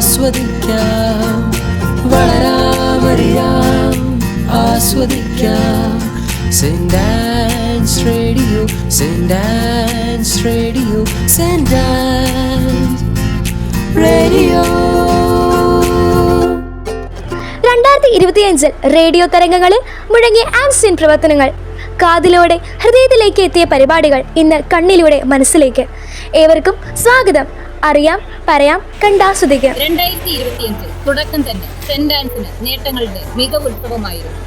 ആസ്വദിക്കാം, വളരാമറിയാം, ആസ്വദിക്കാം. Saint Ann's radio, Saint Ann's radio, Saint Ann's radio. 2025 radio തരംഗങ്ങളിൽ മുഴങ്ങിയ ആംസിൻ പ്രവർത്തനങ്ങൾ, കാതിലൂടെ ഹൃദയത്തിലേക്ക് എത്തിയ പരിപാടികൾ ഇന്ന് കണ്ണിലൂടെ മനസ്സിലേക്ക്. ഏവർക്കും സ്വാഗതം. അറിയാം, പറയാം, കണ്ടാസ്വദിക്കാം. 2025 തുടക്കം തന്നെ സെന്റ് ആൻസിന് നേട്ടങ്ങളുടെ മികവുത്സവമായിരുന്നു.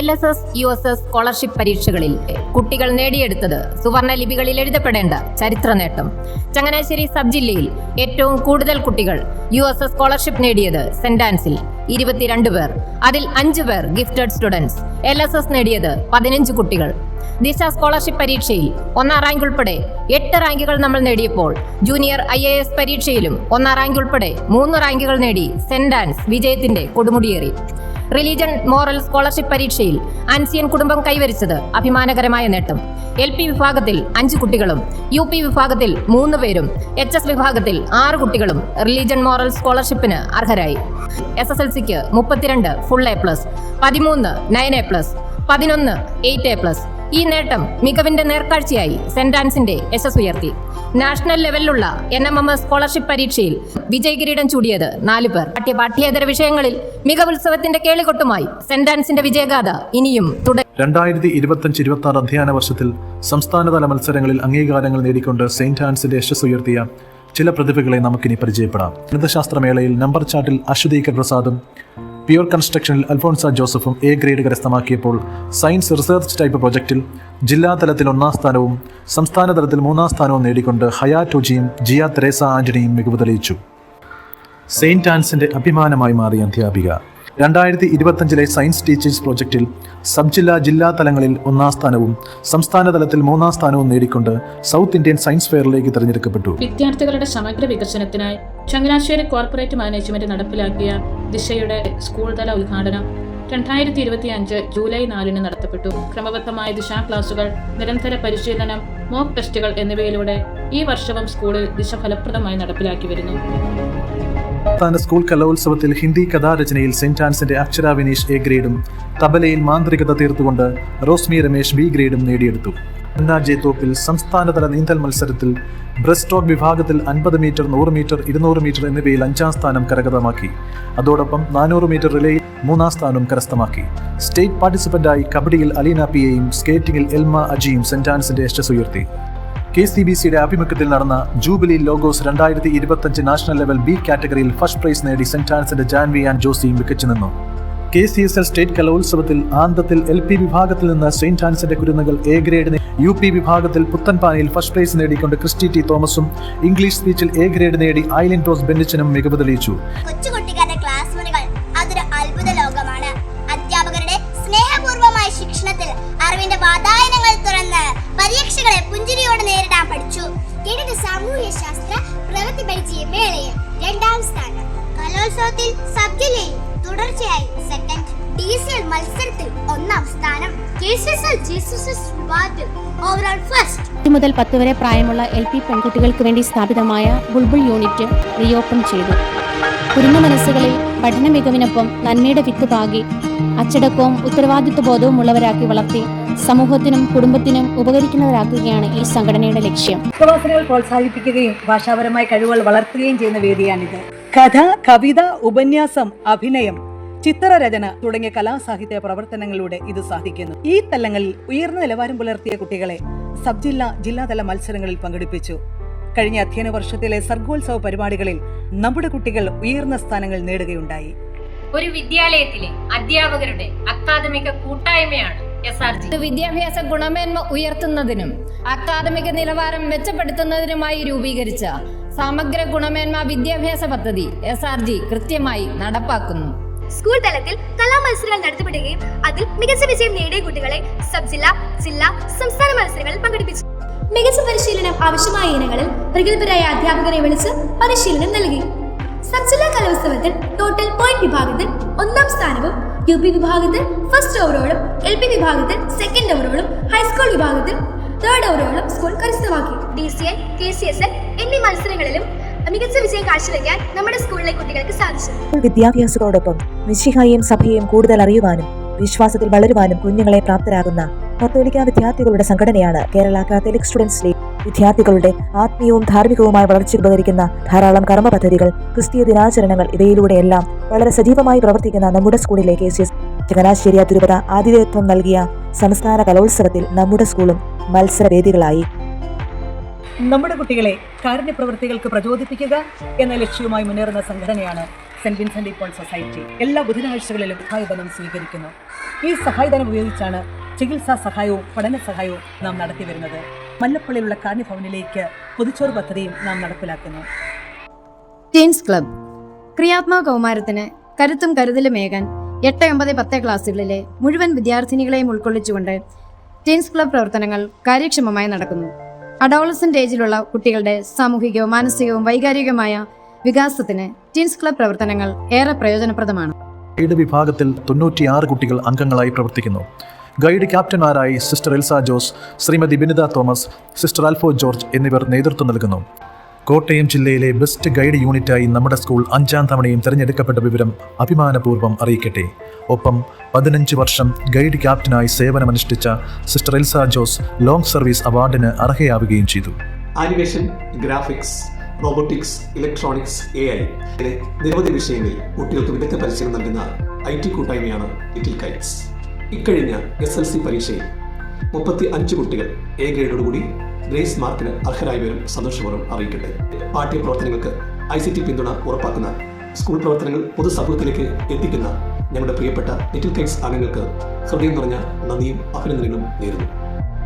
LSS USS സ്കോളർഷിപ്പ് പരീക്ഷകളിൽ കുട്ടികൾ നേടിയെടുത്തത് സുവർണ ലിപികളിൽ എഴുതപ്പെടേണ്ട ചരിത്ര നേട്ടം. ചങ്ങനാശ്ശേരി സബ് ജില്ലയിൽ ഏറ്റവും കൂടുതൽ കുട്ടികൾ USS സ്കോളർഷിപ്പ് നേടിയത് സെന്റ് ആൻസിൽ 22 പേർ. അതിൽ 5 പേർ ഗിഫ്റ്റഡ് സ്റ്റുഡൻസ്. LSS നേടിയത് 15 കുട്ടികൾ. ദിശ സ്കോളർഷിപ്പ് പരീക്ഷയിൽ 1ാം റാങ്ക് ഉൾപ്പെടെ 8 റാങ്കുകൾ നമ്മൾ നേടിയപ്പോൾ ജൂനിയർ IAS പരീക്ഷയിലും 1ാം റാങ്ക് ഉൾപ്പെടെ 3 റാങ്കുകൾ നേടി സെന്റ് ആൻസ് വിജയത്തിന്റെ കൊടുമുടിയേറി. റിലീജൻ മോറൽ സ്കോളർഷിപ്പ് പരീക്ഷയിൽ ആൻസിയൻ കുടുംബം കൈവരിച്ചത് അഭിമാനകരമായ നേട്ടം. LP വിഭാഗത്തിൽ 5 കുട്ടികളും UP വിഭാഗത്തിൽ 3 പേരും HS വിഭാഗത്തിൽ 6 കുട്ടികളും റിലീജൻ മോറൽ സ്കോളർഷിപ്പിന് അർഹരായി. SSLCക്ക് 32 ഫുൾ A+, 13 9A+, 11 8A+. ഈ നേട്ടം മികവിന്റെ നേർക്കാഴ്ചയായി സെന്റ് ആൻസിന്റെ യശസ് ഉയർത്തി. നാഷണൽ ലെവലിലുള്ള NMMS സ്കോളർഷിപ്പ് പരീക്ഷയിൽ വിജയകിരീടം ചൂടിയത് 4 പേർ. പാഠ്യേതര വിഷയങ്ങളിൽ മികവുത്സവത്തിന്റെ കേളികൊട്ടുമായി സെന്റ് ആൻസിന്റെ വിജയഗാഥ ഇനിയും തുടരും. 2025-26 അധ്യയന വർഷത്തിൽ സംസ്ഥാനതല മത്സരങ്ങളിൽ അംഗീകാരങ്ങൾ നേടിക്കൊണ്ട് സെന്റ് ആൻസിന്റെ യശസ് ഉയർത്തിയ ചില പ്രതിഭകളെ നമുക്കിനി പരിചയപ്പെടാം. ഗണിതശാസ്ത്രമേളയിൽ നമ്പർ ചാർട്ടിൽ അശ്വതി പ്രസാദും പ്യൂർ കൺസ്ട്രക്ഷനിൽ അൽഫോൺസ ജോസഫും A ഗ്രേഡ് കരസ്ഥമാക്കിയപ്പോൾ സയൻസ് റിസർച്ച് ടൈപ്പ് പ്രൊജക്റ്റിൽ ജില്ലാതലത്തിൽ 1ാം സ്ഥാനവും സംസ്ഥാന തലത്തിൽ 3ാം സ്ഥാനവും നേടിക്കൊണ്ട് ഹയാ ടോജിയും ജിയ തെരേസ ആന്റണിയും മികവ് തെളിയിച്ചു. സെയിന്റ് ആൻസിന്റെ അഭിമാനമായി മാറിയ അധ്യാപിക. 2025 സയൻസ് ടീച്ചേഴ്സ് പ്രോജക്റ്റിൽ സബ് ജില്ലാ തലങ്ങളിൽ 1ാം സ്ഥാനവും സംസ്ഥാന തലത്തിൽ 3ാം സ്ഥാനവും നേടിക്കൊണ്ട് സൗത്ത് ഇന്ത്യൻ സയൻസ് ഫെയറിലേക്ക് തിരഞ്ഞെടുക്കപ്പെട്ടു. വിദ്യാർത്ഥികളുടെ സമഗ്ര വികസനത്തിനായി ചങ്ങനാശ്ശേരി കോർപ്പറേറ്റ് മാനേജ്മെന്റ് നടപ്പിലാക്കിയ ദിശയുടെ സ്കൂൾ തല ഉദ്ഘാടനം 2025 ജൂലൈ 4 നടത്തപ്പെട്ടു. ക്രമബദ്ധമായ ദിശ ക്ലാസുകൾ, നിരന്തര പരിശീലനം, മോക്ക് ടെസ്റ്റുകൾ എന്നിവയിലൂടെ ഈ വർഷവും സ്കൂളിൽ ദിശ ഫലപ്രദമായി നടപ്പിലാക്കി വരുന്നു. സംസ്ഥാന സ്കൂൾ കലോത്സവത്തിൽ ഹിന്ദി കഥാരചനയിൽ സെന്റ് ആൻസിന്റെ അക്ഷര വിനീഷ് A ഗ്രേഡും തബലയിൽ മാന്ത്രികത തീർത്തുകൊണ്ട് റോസ്മി രമേശ് B ഗ്രേഡും നേടിയെടുത്തു. തോപ്പിൽ സംസ്ഥാനതല നീന്തൽ മത്സരത്തിൽ ബ്രസ്റ്റ് സ്ട്രോക്ക് വിഭാഗത്തിൽ 50 മീറ്റർ, 100 മീറ്റർ, 200 മീറ്റർ എന്നിവയിൽ 5ാം സ്ഥാനം കരഗതമാക്കി. അതോടൊപ്പം 400 മീറ്റർ റിലേയിൽ 3ാം സ്ഥാനം കരസ്ഥമാക്കി. സ്റ്റേറ്റ് പാർട്ടിസിപ്പന്റായി കബഡിയിൽ അലീന PAയും സ്കേറ്റിംഗിൽ എൽമ അജിയും സെന്റ് ആൻസിന്റെ യശസ് ഉയർത്തി. KCBCയുടെ ആഭിമുഖ്യത്തിൽ നടന്ന jubilee logos 2025 national level B കാറ്റഗറിയിൽ ഫസ്റ്റ് പ്രൈസ് നേടി സെന്റ് ആൻസിന്റെ ജാൻവി ആൻഡ് ജോസിയും മികച്ചു നിന്നു. KCSL സ്റ്റേറ്റ് കലോത്സവത്തിൽ ആന്തത്തിൽ LP വിഭാഗത്തിൽ നിന്ന് സെന്റ് ആൻസിന്റെ കുരുന്നുകൾ A ഗ്രേഡ്, UP വിഭാഗത്തിൽ പുത്തൻപാനയിൽ ഫസ്റ്റ് പ്രൈസ് നേടിക്കൊണ്ട് ക്രിസ്റ്റി T തോമസും ഇംഗ്ലീഷ് സ്പീച്ചിൽ A ഗ്രേഡ് നേടി ഐലിൻ റോസ് ബെന്നിച്ചനും മികവ് തെളിയിച്ചു. കൊച്ചുകുട്ടികളുടെ ക്ലാസ് മുറികൾ അതൊരു അത്ഭുത ലോകമാണ്. അധ്യാപകരുടെ സ്നേഹപൂർവമായ ശിക്ഷണത്തിൽ അറിവിന്റെ വാതായനങ്ങൾ തുറന്ന് പരീക്ഷകളെ പുഞ്ചിരിയോടെ നേരിടാൻ പഠിച്ചു. കേട്ടിട്ട് സാമൂഹ്യ ശാസ്ത്ര പ്രവൃത്തി പരിചയ മേളയിൽ 2ാം സ്ഥാനം. കലോത്സവത്തിൽ സബ് ജില്ലയിൽ തുടർച്ചയായി സെക്കൻഡ്. DCL മത്സരത്തിൽ 1ാം സ്ഥാനം. KCSL GCSS വിഭാഗത്തിൽ ഓവറോൾ ഫസ്റ്റ്. മുതൽ 10 വരെ പ്രായമുള്ള LP പെൺകുട്ടികൾക്ക് വേണ്ടി സ്ഥാപിതമായ ബുൾബുൾ യൂണിറ്റ് റീഓപ്പൺ ചെയ്തു. കുരുന്ന മനസ്സുകളിൽ പഠന മികവിനൊപ്പം നന്മയുടെ വിത്ത് പാകി അച്ചടക്കവും ഉത്തരവാദിത്വ ബോധവും ഉള്ളവരാക്കി വളർത്തി സമൂഹത്തിനും കുടുംബത്തിനും ഉപകരിക്കുന്നവരാക്കുകയാണ് ഈ സംഘടനയുടെ ലക്ഷ്യം. പ്രവാസികൾ പ്രോത്സാഹിപ്പിക്കുകയും ഭാഷാപരമായ കഴിവുകൾ വളർത്തുകയും ചെയ്യുന്ന വേദിയാണിത്. കഥ, കവിത, ഉപന്യാസം, അഭിനയം, ചിത്രരചന തുടങ്ങിയ കലാസാഹിത്യ പ്രവർത്തനങ്ങളിലൂടെ ഇത് സാധിക്കുന്നു. ഈ തലങ്ങളിൽ ഉയർന്ന നിലവാരം പുലർത്തിയ കുട്ടികളെ സബ് ജില്ലാതല മത്സരങ്ങളിൽ പങ്കെടുപ്പിച്ചു. കഴിഞ്ഞ അധ്യയന വർഷത്തിലെ സർഗോത്സവ പരിപാടികളിൽ നമ്മുടെ കുട്ടികൾ ഉയർന്ന സ്ഥാനങ്ങൾ നേടുകയുണ്ടായി. ഒരു വിദ്യാലയത്തിലെ അധ്യാപകരുടെ അക്കാദമിക കൂട്ടായ്മയാണ് SRG. വിദ്യാഭ്യാസ ഗുണമേന്മ ഉയർത്തുന്നതിനും അക്കാദമിക നിലവാരം മെച്ചപ്പെടുത്തുന്നതിനുമായി രൂപീകരിച്ച സമഗ്ര ഗുണമേന്മ വിദ്യാഭ്യാസ പദ്ധതി SRG കൃത്യമായി നടപ്പാക്കുന്നു. സ്കൂൾ തലത്തിൽ കലാമത്സരങ്ങൾ നടത്തപ്പെടുകയും അതിൽ മികച്ച വിജയം നേടിയ കുട്ടികളെ സബ് ജില്ലാ, സംസ്ഥാന മത്സരങ്ങളിൽ പങ്കെടുപ്പിച്ചു. മികച്ച പരിശീലനം ആവശ്യമായ ഇനങ്ങളിൽ പ്രഗത്ഭരായ അധ്യാപകരെ വിളിച്ച് പരിശീലനം നൽകി. സബ് ജില്ലാ കലോത്സവത്തിൽ ടോട്ടൽ പോയിന്റ് വിഭാഗത്തിൽ 1ാം സ്ഥാനവും UP വിഭാഗത്തിൽ ഫസ്റ്റ് ഓവറോളും LP വിഭാഗത്തിൽ സെക്കൻഡ് ഓവറോളും ഹൈസ്കൂൾ വിഭാഗത്തിൽ തേർഡ് ഓവറോളും സ്കൂൾ കരസ്ഥമാക്കി. DCL, KCSL എന്നീ മത്സരങ്ങളിലും മികച്ച വിജയം കാഴ്ചവെക്കാൻ നമ്മുടെ സ്കൂളിലെ കുട്ടികൾക്ക് സാധിച്ചു. വിദ്യാഭ്യാസത്തോടൊപ്പം മിശിഹായെയും സഭയെയും കൂടുതൽ അറിയുവാനും വിശ്വാസത്തിൽ വളരുവാനും കുഞ്ഞുങ്ങളെ പ്രാപ്തരാകുന്ന കത്തോലിക്ക വിദ്യാർത്ഥികളുടെ സംഘടനയാണ് കേരള കാത്തലിക് സ്റ്റുഡൻസ് ലീഗ്. വിദ്യാർത്ഥികളുടെ ആത്മീയവും ധാർമ്മികവുമായ വളർച്ചയ്ക്ക് ഉപകരിക്കുന്ന ധാരാളം കർമ്മ പദ്ധതികൾ, ക്രിസ്തീയ ദിനാചരണങ്ങൾ, ഇവയിലൂടെയെല്ലാം വളരെ സജീവമായി പ്രവർത്തിക്കുന്ന നമ്മുടെ സ്കൂളിലെ KCS ചങ്ങനാശ്ശേരി അതിരൂപത ആതിഥേയത്വം നൽകിയ സംസ്ഥാന കലോത്സവത്തിൽ നമ്മുടെ സ്കൂളും മത്സരവേദികളായി. നമ്മുടെ കുട്ടികളെ കാരുണ്യ പ്രവൃത്തികൾക്ക് പ്രചോദിപ്പിക്കുക എന്ന ലക്ഷ്യവുമായി മുന്നേറുന്ന സംഘടനയാണ് സെന്റ് വിൻസെന്റ് പോൾ സൊസൈറ്റി. എല്ലാ ബുധനാഴ്ചകളിലും സഹായധനം സ്വീകരിക്കുന്നു. ഈ സഹായധനം ഉപയോഗിച്ചാണ് ചികിത്സാ സഹായവും പഠന സഹായവും നാം നടത്തി വരുന്നത്. മല്ലപ്പള്ളിയിലുള്ള കാരുണ്യഭവനിലേക്ക് പൊതിച്ചോറ് പദ്ധതിയും നാം നടപ്പിലാക്കുന്നു. ടീൻസ് ക്ലബ് ക്രിയാത്മക കൗമാരത്തിന് കരുത്തും കരുതലുമേകാൻ 8, 9, 10 ക്ലാസ്സുകളിലെ മുഴുവൻ വിദ്യാർത്ഥിനികളെയും ഉൾക്കൊള്ളിച്ചുകൊണ്ട് ടീൻസ് ക്ലബ് പ്രവർത്തനങ്ങൾ കാര്യക്ഷമമായി നടക്കുന്നു. അഡോളസന്റ് ഏജിലുള്ള കുട്ടികളുടെ സാമൂഹികവും മാനസികവും വൈകാരികവുമായ വികാസത്തിന് ടീൻസ് ക്ലബ് പ്രവർത്തനങ്ങൾ ഏറെ പ്രയോജനപ്രദമാണ്. ഗൈഡ് വിഭാഗത്തിൽ 96 കുട്ടികൾ അംഗങ്ങളായി പ്രവർത്തിക്കുന്നു. ഗൈഡ് ക്യാപ്റ്റന്മാരായി സിസ്റ്റർ എൽസ ജോസ്, ശ്രീമതി ബിനിത തോമസ്, സിസ്റ്റർ ആൽഫോ ജോർജ് എന്നിവർ നേതൃത്വം നൽകുന്നു. കോട്ടയം ജില്ലയിലെ ബെസ്റ്റ് ഗൈഡ് യൂണിറ്റായി നമ്മുടെ സ്കൂൾ 5ാം തവണയും തിരഞ്ഞെടുക്കപ്പെട്ട വിവരം അഭിമാനപൂർവ്വം അറിയിക്കട്ടെ. ഒപ്പം 15 വർഷം ഗൈഡ് ക്യാപ്റ്റനായി സേവനമനുഷ്ഠിച്ച sister Elsa Jose long service അവാർഡിന് അർഹയാവുകയും ചെയ്തു. Animation, graphics, robotics, electronics, AI ഇങ്ങനെ നിരവധി വിഷയങ്ങളിൽ കുട്ടികൾക്ക് വിദഗ്ധ പരിശീലനം നൽകുന്ന IT കൂട്ടായ്മയാണ് ലിറ്റിൽ കൈറ്റ്സ്. ഇക്കഴിഞ്ഞ SLC പരീക്ഷയിൽ 35 കുട്ടികൾ A ഗ്രേഡോടുകൂടി ഗ്രേസ് മാർക്കിന് അർഹരായവരും സന്തോഷപൂർവ്വം അറിയിക്കട്ടെ. പാഠ്യപ്രവർത്തനങ്ങൾക്ക് ICT പിന്തുണ ഉറപ്പാക്കുന്ന, സ്കൂൾ പ്രവർത്തനങ്ങൾ പൊതുസമൂഹത്തിലേക്ക് എത്തിക്കുന്ന ഞങ്ങളുടെ പ്രിയപ്പെട്ട ലിറ്റിൽ കൈറ്റ്സ് അംഗങ്ങൾക്ക് ഹൃദയം നിറഞ്ഞ നന്ദിയും അഭിനന്ദനങ്ങളും നേരുന്നു.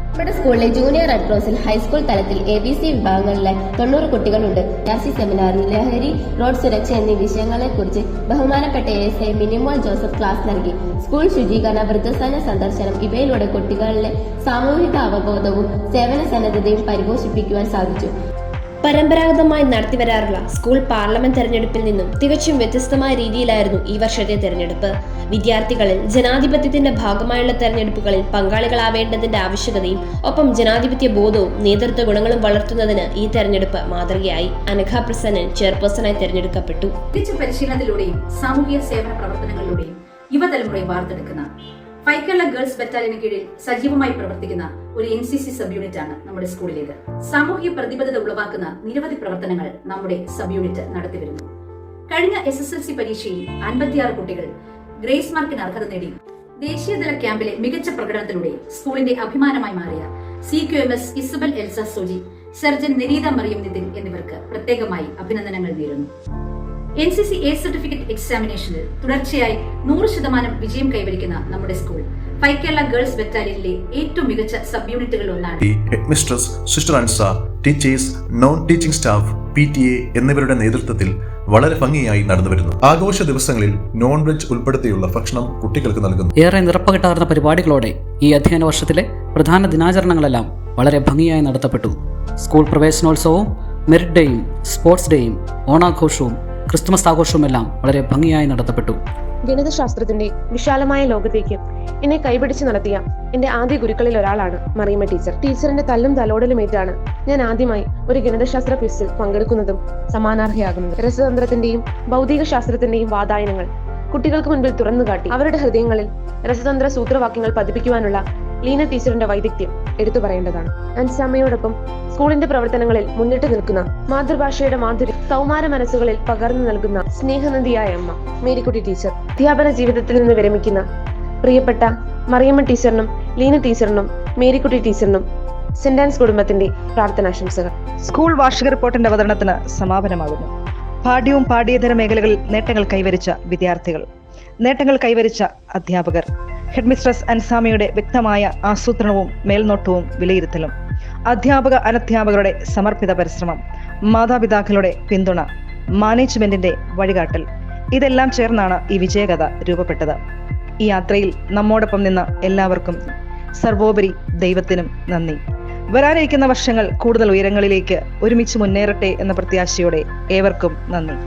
നമ്മുടെ സ്കൂളിലെ ജൂനിയർ റെഡ് ക്രോസിൽ ഹൈസ്കൂൾ തലത്തിൽ ABC വിഭാഗങ്ങളിലെ 90 കുട്ടികളുണ്ട്. RC സെമിനാറിൽ ലഹരി, റോഡ് സുരക്ഷ എന്നീ വിഷയങ്ങളെക്കുറിച്ച് ബഹുമാനപ്പെട്ട ASI മിനിമോൾ ജോസഫ് ക്ലാസ് നൽകി. സ്കൂൾ ശുചീകരണ, വൃദ്ധസദന സന്ദർശനം ഇവയിലൂടെ കുട്ടികളിലെ സാമൂഹിക അവബോധവും സേവന സന്നദ്ധതയും പരിപോഷിപ്പിക്കുവാൻ സാധിച്ചു. പരമ്പരാഗതമായി നടത്തിവരാറുള്ള സ്കൂൾ പാർലമെന്റ് തെരഞ്ഞെടുപ്പിൽ നിന്നും തികച്ചും വ്യത്യസ്തമായ രീതിയിലായിരുന്നു ഈ വർഷത്തെ തെരഞ്ഞെടുപ്പ്. വിദ്യാർത്ഥികളിൽ ജനാധിപത്യത്തിന്റെ ഭാഗമായുള്ള തെരഞ്ഞെടുപ്പുകളിൽ പങ്കാളികളാവേണ്ടതിന്റെ ആവശ്യകതയും ഒപ്പം ജനാധിപത്യ ബോധവും നേതൃത്വ ഗുണങ്ങളും വളർത്തുന്നതിന് ഈ തെരഞ്ഞെടുപ്പ് മാതൃകയായി. അനഘ പ്രസന്നൻ ചെയർപേഴ്സണായി തെരഞ്ഞെടുക്കപ്പെട്ടു. മികച്ച പരിശീലനത്തിലൂടെയും സാമൂഹിക സേവന പ്രവർത്തനങ്ങളിലൂടെയും യുവതലമുറയെ വാർത്തെടുക്കുന്ന ഫൈക്കേള ഗേൾസ് ബറ്റാലിയന് കീഴിൽ സജീവമായി പ്രവർത്തിക്കുന്ന ഒരു NCC സബ് യൂണിറ്റ് ആണ് നമ്മുടെ സ്കൂളിലേത്. സാമൂഹിക പ്രതിബദ്ധത ഉളവാക്കുന്ന നിരവധി പ്രവർത്തനങ്ങൾ നമ്മുടെ സബ് യൂണിറ്റ് നടത്തിവരുന്നു. കഴിഞ്ഞ SSLC പരീക്ഷയിൽ 56 കുട്ടികൾ ഗ്രേസ് മാർക്കിന് അർഹത നേടി. ദേശീയതല ക്യാമ്പിലെ മികച്ച പ്രകടനത്തിലൂടെ സ്കൂളിന്റെ അഭിമാനമായി മാറിയ CQMS ഇസബൽ എൽസ സോജി, സർജൻ നെരീത മറിയം നിതിൻ എന്നിവർക്ക് പ്രത്യേകമായി അഭിനന്ദനങ്ങൾ നേരുന്നു. NCC A സർട്ടിഫിക്കറ്റ് എക്സാമിനേഷനിൽ തുടർച്ചയായി 100% വിജയം കൈവരിക്കുന്ന നമ്മുടെ സ്കൂൾ ഫൈക്കേള ഗേൾസ് ബറ്റാലിയനിലെ ഏറ്റവും മികച്ച സബ് യൂണിറ്റുകളിൽ ഒന്നാണ്. Headmistress sister Ansa, teachers, non teaching staff, PTA എന്നിവരുടെ നേതൃത്വത്തിൽ വളരെ ഭംഗിയായി നടന്നുവരുന്നു. ആഘോഷ ദിവസങ്ങളിൽ നോൺ വെജ് ഉൾപ്പെടുത്തിയുള്ള ഭക്ഷണം കുട്ടികൾക്ക് നൽകുന്നു. ഏറെ നിറപ്പകിട്ടാർന്ന പരിപാടികളോടെ ഈ അധ്യയന വർഷത്തിലെ പ്രധാന ദിനാചരണങ്ങളെല്ലാം വളരെ ഭംഗിയായി നടത്തപ്പെട്ടു. സ്കൂൾ പ്രവേശനോത്സവവും മെറിറ്റ് ഡേയും സ്പോർട്സ് ഡേയും ഓണാഘോഷവും ക്രിസ്തുമസ് ആഘോഷവുമെല്ലാം വളരെ ഭംഗിയായി നടത്തപ്പെട്ടു. ഗണിതശാസ്ത്രത്തിന്റെ വിശാലമായ ലോകത്തേക്ക് എന്നെ കൈപിടിച്ച് നടത്തിയ എന്റെ ആദ്യ ഗുരുക്കളിൽ ഒരാളാണ് മറിയമ്മ ടീച്ചർ. ടീച്ചറിന്റെ തല്ലും തലോടലുമേറ്റാണ് ഞാൻ ആദ്യമായി ഒരു ഗണിതശാസ്ത്ര ക്വിസിൽ പങ്കെടുക്കുന്നതും സമ്മാനാർഹയാകുന്നതും. രസതന്ത്രത്തിന്റെയും ഭൗതിക ശാസ്ത്രത്തിന്റെയും വാതായനങ്ങൾ കുട്ടികൾക്ക് മുൻപിൽ തുറന്നുകാട്ടി അവരുടെ ഹൃദയങ്ങളിൽ രസതന്ത്ര സൂത്രവാക്യങ്ങൾ പതിപ്പിക്കുവാനുള്ള ലീന ടീച്ചറിന്റെ വൈദഗ്ധ്യം എടുത്തു പറയേണ്ടതാണ്. അൻസാമയോടൊപ്പം സ്കൂളിന്റെ പ്രവർത്തനങ്ങളിൽ മുന്നിട്ട് നിൽക്കുന്ന, മാതൃഭാഷയുടെ മാധുര്യം കൗമാര മനസ്സുകളിൽ പകർന്നു നൽകുന്ന സ്നേഹനദിയായ അമ്മ മേരിക്കുട്ടി ടീച്ചർ. അധ്യാപന ജീവിതത്തിൽ നിന്ന് വിരമിക്കുന്ന പ്രിയപ്പെട്ട മറിയമ്മ ടീച്ചറിനും ലീന ടീച്ചറിനും മേരിക്കുട്ടി ടീച്ചറിനും സെന്റ് ആൻസ് കുടുംബത്തിന്റെ പ്രാർത്ഥനാശംസകൾ. സ്കൂൾ വാർഷിക റിപ്പോർട്ടിന്റെ അവതരണത്തിന് സമാപനമാകുന്നു. പാഠ്യവും പാഠ്യേതര മേഖലകളിൽ നേട്ടങ്ങൾ കൈവരിച്ച വിദ്യാർത്ഥികൾ, നേട്ടങ്ങൾ കൈവരിച്ച അധ്യാപകർ, ഹെഡ്മിസ്ട്രസ് അൻസാമയുടെ വ്യക്തമായ ആസൂത്രണവും മേൽനോട്ടവും വിലയിരുത്തലും, അധ്യാപക അനധ്യാപകരുടെ സമർപ്പിത പരിശ്രമം, മാതാപിതാക്കളുടെ പിന്തുണ, മാനേജ്മെന്റിന്റെ വഴികാട്ടൽ, ഇതെല്ലാം ചേർന്നാണ് ഈ വിജയകഥ രൂപപ്പെട്ടത്. ഈ യാത്രയിൽ നമ്മോടൊപ്പം നിന്ന എല്ലാവർക്കും, സർവോപരി ദൈവത്തിനും നന്ദി. വരാനിരിക്കുന്ന വർഷങ്ങൾ കൂടുതൽ ഉയരങ്ങളിലേക്ക് ഒരുമിച്ച് മുന്നേറട്ടെ എന്ന പ്രത്യാശയോടെ ഏവർക്കും നന്ദി.